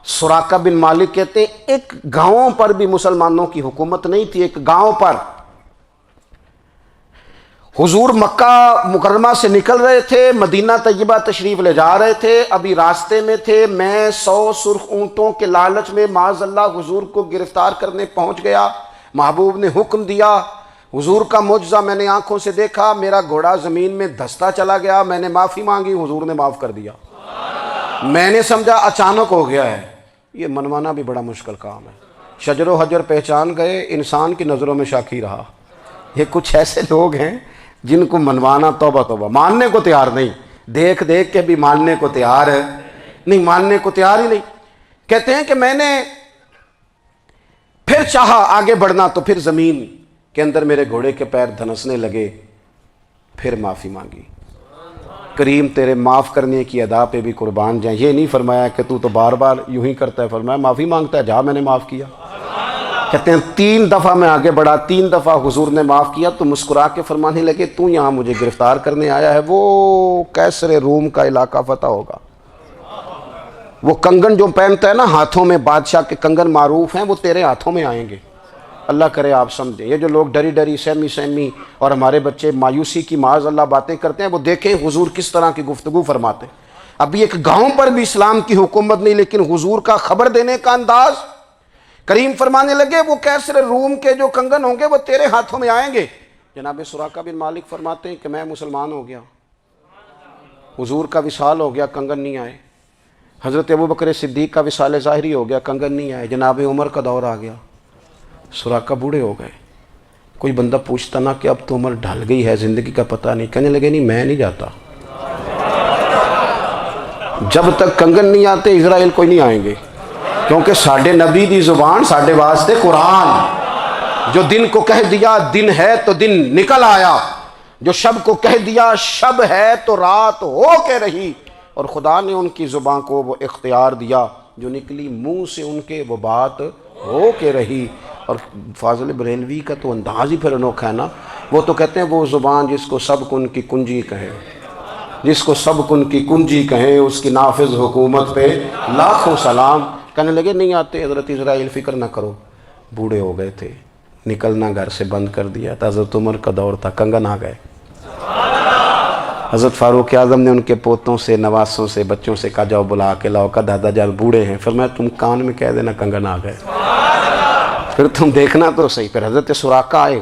सुराका बिन मालिक कहते हैं एक गांव पर भी मुसलमानों की हुकूमत नहीं थी। एक गांव पर हुजूर मक्का मुकर्रमा से निकल रहे थे, मदीना तैयबा तशरीफ ले जा रहे थे, अभी रास्ते में थे। मैं 100 सुर्ख ऊंटों के लालच में माज़अल्लाह हुजूर को गिरफ्तार करने पहुंच गया। महबूब ने हुक्म दिया, हुजूर का मुजज़ा मैंने आंखों से देखा, मेरा घोड़ा ज़मीन में धंसता चला गया। मैंने माफ़ी मांगी, हुजूर ने माफ़ कर दिया। मैंने समझा अचानक हो गया है। ये मनवाना भी बड़ा मुश्किल काम है। शजर व हजर पहचान गए, इंसान की नज़रों में शाकी रहा। ये कुछ ऐसे लोग हैं जिनको मनवाना तौबा तौबा, मानने को तैयार नहीं, देख देख के भी मानने को तैयार है नहीं, मानने को तैयार ही नहीं। कहते हैं कि मैंने फिर चाहा आगे बढ़ना तो फिर ज़मीन के अंदर मेरे घोड़े के पैर धनसने लगे। फिर माफ़ी मांगी। करीम तेरे माफ़ करने की अदा पे भी कुर्बान जाए। ये नहीं फरमाया कि तू तो बार बार यूं ही करता है, फरमाया माफ़ी मांगता है, जा मैंने माफ़ किया। कहते हैं 3 दफ़ा मैं आगे बढ़ा, 3 दफ़ा हुजूर ने माफ़ किया तो मुस्कुरा के फरमाने लगे, तू यहाँ मुझे गिरफ्तार करने आया है, वो कैसरे रूम का इलाका फतह होगा। वो कंगन जो पहनता है ना हाथों में, बादशाह के कंगन मारूफ हैं, वो तेरे हाथों में आएंगे। अल्लाह करे आप समझें। ये जो लोग डरी डरी सहमी सहमी और हमारे बच्चे मायूसी की माज़अल्लाह बातें करते हैं, वो देखें हुजूर किस तरह की गुफ्तगू फरमाते हैं। अभी एक गांव पर भी इस्लाम की हुकूमत नहीं, लेकिन हुजूर का खबर देने का अंदाज। करीम फरमाने लगे वो कैसरे रूम के जो कंगन होंगे वो तेरे हाथों में आएंगे। जनाब सुराका बिन मालिक फरमाते हैं कि मैं मुसलमान हो गया, हुजूर का विसाल हो गया, कंगन नहीं आए। हज़रत अबू बकर सिद्दीक़ का विसाल ज़ाहिरी हो गया, कंगन नहीं आए। जनाब उमर का दौर आ गया, सुराका बूढ़े हो गए। कोई बंदा पूछता ना कि अब तो उम्र ढल गई है, ज़िंदगी का पता नहीं, कहने लगे नहीं मैं नहीं जाता, जब तक कंगन नहीं आते इज़राइल कोई नहीं आएंगे। क्योंकि साढ़े नबी दी ज़ुबान साढ़े वास्ते कुरान। जो दिन को कह दिया दिन है तो दिन निकल आया, जो शब को कह दिया शब है तो रात हो के रही। और खुदा ने उनकी ज़ुबान को वो इख्तियार दिया, जो निकली मुंह से उनके वो बात हो के रही। और फाज़िल बरेलवी का तो अंदाज़ ही फिर अनोखा है ना। वो तो कहते हैं वो ज़ुबान जिसको सब कुन की कुंजी कहे, जिसको सब कुन की कुंजी कहें, उसकी नाफिज हुकूमत पे लाखों सलाम। कहने लगे नहीं आते हज़रत इज़राइल, फ़िक्र ना करो। बूढ़े हो गए थे, निकलना घर से बंद कर दिया था। हज़रत उमर का दौर था, कंगन आ गए। हज़रत फ़ारूक आज़म ने उनके पोतों से, नवासों से, बच्चों से कहा जाओ बुला के लाओ। का दादा जान बूढ़े हैं, फिर मैं तुम कान में कह देना कंगन आ गए, फिर तुम देखना तो सही। फिर हज़रत सुराका आए।